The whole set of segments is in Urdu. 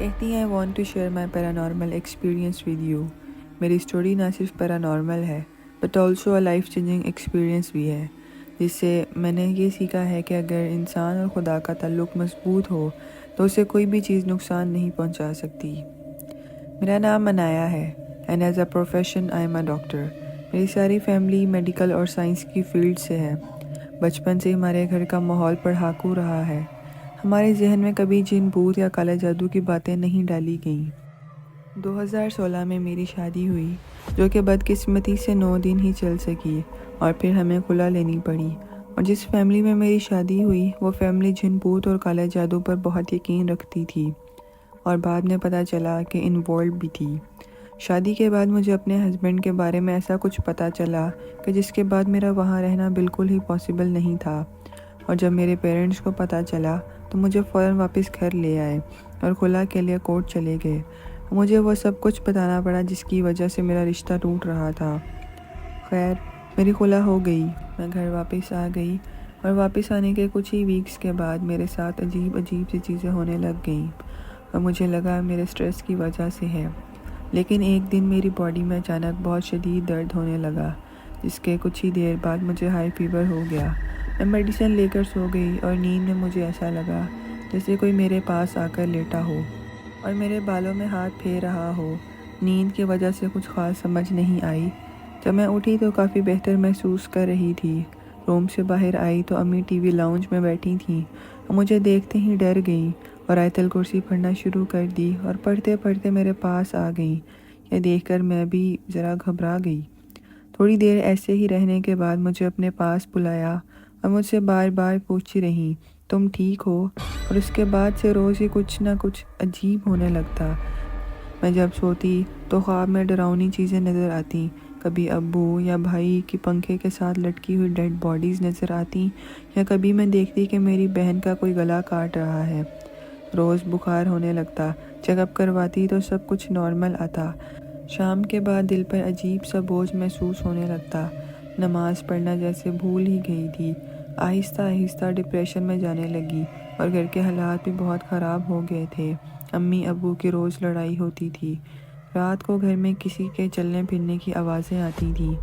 کہتی ہیں I want to share my paranormal experience with you. میری سٹوری نہ صرف پیرانارمل ہے but also a life changing experience بھی ہے، جس سے میں نے یہ سیکھا ہے کہ اگر انسان اور خدا کا تعلق مضبوط ہو تو اسے کوئی بھی چیز نقصان نہیں پہنچا سکتی۔ میرا نام منایا ہے and as a profession I am a doctor. میری ساری فیملی میڈیکل اور سائنس کی فیلڈ سے ہے۔ بچپن سے ہمارے گھر کا ماحول پڑھاکو رہا ہے۔ ہمارے ذہن میں کبھی جن بھوت یا کالے جادو کی باتیں نہیں ڈالی گئیں۔ 2016 میں میری شادی ہوئی جو کہ بدقسمتی سے 9 دن ہی چل سکی اور پھر ہمیں کھلا لینی پڑی، اور جس فیملی میں میری شادی ہوئی وہ فیملی جن بھوت اور کالے جادو پر بہت یقین رکھتی تھی اور بعد میں پتہ چلا کہ انوالوڈ بھی تھی۔ شادی کے بعد مجھے اپنے ہسبینڈ کے بارے میں ایسا کچھ پتہ چلا کہ جس کے بعد میرا وہاں رہنا بالکل ہی پاسبل نہیں تھا، اور جب میرے پیرنٹس کو پتہ چلا تو مجھے فوراً واپس گھر لے آئے اور خلا کے لیے کورٹ چلے گئے۔ مجھے وہ سب کچھ بتانا پڑا جس کی وجہ سے میرا رشتہ ٹوٹ رہا تھا۔ خیر، میری خلا ہو گئی، میں گھر واپس آ گئی، اور واپس آنے کے کچھ ہی ویکس کے بعد میرے ساتھ عجیب سی چیزیں ہونے لگ گئیں، اور مجھے لگا میرے سٹریس کی وجہ سے ہے۔ لیکن ایک دن میری باڈی میں اچانک بہت شدید درد ہونے لگا، جس کے کچھ ہی دیر بعد مجھے ہائی فیور ہو گیا۔ میں میڈیسن لے کر سو گئی، اور نیند میں مجھے ایسا لگا جیسے کوئی میرے پاس آ کر لیٹا ہو اور میرے بالوں میں ہاتھ پھیر رہا ہو۔ نیند کی وجہ سے کچھ خاص سمجھ نہیں آئی۔ جب میں اٹھی تو کافی بہتر محسوس کر رہی تھی۔ روم سے باہر آئی تو امی ٹی وی لاؤنج میں بیٹھی تھیں، اور مجھے دیکھتے ہی ڈر گئیں اور آیت الکرسی پڑھنا شروع کر دی، اور پڑھتے پڑھتے میرے پاس آ گئیں۔ یہ دیکھ کر میں بھی ذرا گھبرا گئی۔ تھوڑی دیر ایسے ہی رہنے کے بعد مجھے اپنے پاس بلایا اور مجھ سے بار بار پوچھتی رہیں تم ٹھیک ہو، اور اس کے بعد سے روز ہی کچھ نہ کچھ عجیب ہونے لگتا۔ میں جب سوتی تو خواب میں ڈراؤنی چیزیں نظر آتیں، کبھی ابو یا بھائی کی پنکھے کے ساتھ لٹکی ہوئی ڈیڈ باڈیز نظر آتیں، یا کبھی میں دیکھتی کہ میری بہن کا کوئی گلا کاٹ رہا ہے۔ روز بخار ہونے لگتا، چیک اپ کرواتی تو سب کچھ نارمل آتا۔ شام کے بعد دل پر عجیب سا بوجھ محسوس ہونے لگتا، نماز پڑھنا جیسے بھول ہی گئی تھی۔ آہستہ آہستہ ڈپریشن میں جانے لگی، اور گھر کے حالات بھی بہت خراب ہو گئے تھے۔ امی ابو کی روز لڑائی ہوتی تھی، رات کو گھر میں کسی کے چلنے پھرنے کی آوازیں آتی تھیں۔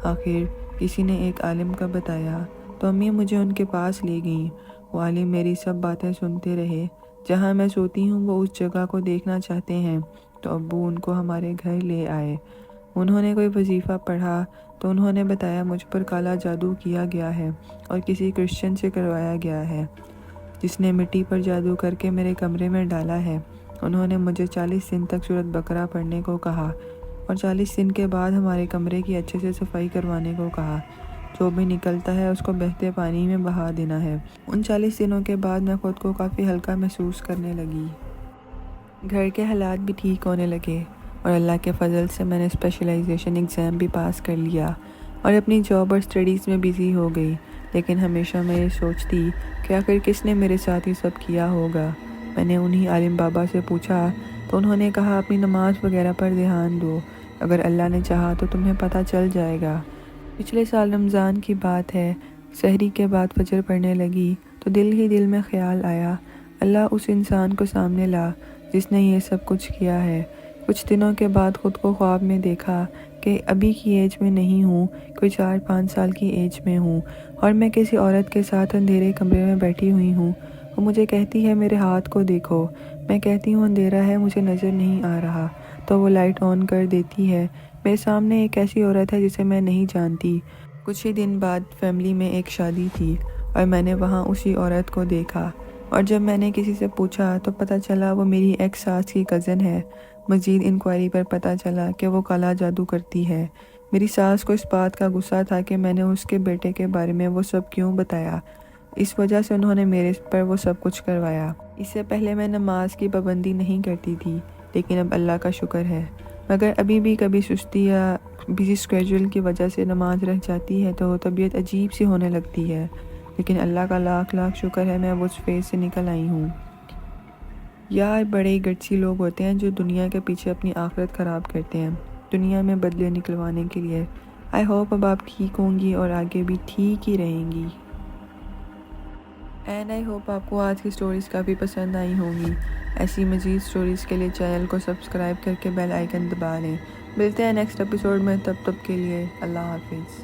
آخر کسی نے ایک عالم کا بتایا تو امی مجھے ان کے پاس لے گئیں۔ وہ عالم میری سب باتیں سنتے رہے۔ جہاں میں سوتی ہوں وہ اس جگہ کو دیکھنا چاہتے ہیں، تو ابو ان کو ہمارے گھر لے آئے۔ انہوں نے کوئی وظیفہ پڑھا تو انہوں نے بتایا مجھ پر کالا جادو کیا گیا ہے، اور کسی کرسچن سے کروایا گیا ہے جس نے مٹی پر جادو کر کے میرے کمرے میں ڈالا ہے۔ انہوں نے مجھے 40 دن تک سورۃ بقرہ پڑھنے کو کہا، اور 40 دن کے بعد ہمارے کمرے کی اچھے سے صفائی کروانے کو کہا۔ جو بھی نکلتا ہے اس کو بہتے پانی میں بہا دینا ہے۔ ان 40 دنوں کے بعد میں خود کو کافی ہلکا محسوس کرنے لگی۔ گھر کے حالات بھی ٹھیک ہونے لگے، اور اللہ کے فضل سے میں نے اسپیشلائزیشن ایگزام بھی پاس کر لیا، اور اپنی جاب اور اسٹڈیز میں بزی ہو گئی۔ لیکن ہمیشہ میں یہ سوچتی کہ آخر کس نے میرے ساتھ یہ سب کیا ہوگا۔ میں نے انہی عالم بابا سے پوچھا تو انہوں نے کہا اپنی نماز وغیرہ پر دھیان دو، اگر اللہ نے چاہا تو تمہیں پتہ چل جائے گا۔ پچھلے سال رمضان کی بات ہے، سحری کے بعد فجر پڑھنے لگی تو دل ہی دل میں خیال آیا، اللہ اس انسان کو سامنے لا جس نے یہ سب کچھ کیا ہے۔ کچھ دنوں کے بعد خود کو خواب میں دیکھا کہ ابھی کی ایج میں نہیں ہوں، کوئی 4-5 سال کی ایج میں ہوں، اور میں کسی عورت کے ساتھ اندھیرے کمرے میں بیٹھی ہوئی ہوں۔ وہ مجھے کہتی ہے میرے ہاتھ کو دیکھو۔ میں کہتی ہوں اندھیرا ہے، مجھے نظر نہیں آ رہا، تو وہ لائٹ آن کر دیتی ہے۔ میرے سامنے ایک ایسی عورت ہے جسے میں نہیں جانتی۔ کچھ ہی دن بعد فیملی میں ایک شادی تھی، اور میں نے وہاں اسی عورت کو دیکھا، اور جب میں نے کسی سے پوچھا تو پتہ چلا وہ میری ایکس ساس کی کزن ہے۔ مزید انکوائری پر پتہ چلا کہ وہ کالا جادو کرتی ہے۔ میری ساس کو اس بات کا غصہ تھا کہ میں نے اس کے بیٹے کے بارے میں وہ سب کیوں بتایا، اس وجہ سے انہوں نے میرے پر وہ سب کچھ کروایا۔ اس سے پہلے میں نماز کی پابندی نہیں کرتی تھی، لیکن اب اللہ کا شکر ہے، مگر ابھی بھی کبھی سستی یا بزی اسکیجول کی وجہ سے نماز رہ جاتی ہے تو طبیعت عجیب سی ہونے لگتی ہے، لیکن اللہ کا لاکھ لاکھ شکر ہے میں اس فیز سے نکل آئی ہوں۔ یار بڑے گٹسی لوگ ہوتے ہیں جو دنیا کے پیچھے اپنی آخرت خراب کرتے ہیں دنیا میں بدلے نکلوانے کے لیے۔ آئی ہوپ اب آپ ٹھیک ہوں گی اور آگے بھی ٹھیک ہی رہیں گی۔ اینڈ آئی ہوپ آپ کو آج کی اسٹوریز کافی پسند آئی ہوں گی. ایسی مزید اسٹوریز کے لیے چینل کو سبسکرائب کر کے بیل آئیکن دبا لیں. ملتے ہیں نیکسٹ ایپیسوڈ میں، تب کے لیے اللہ حافظ.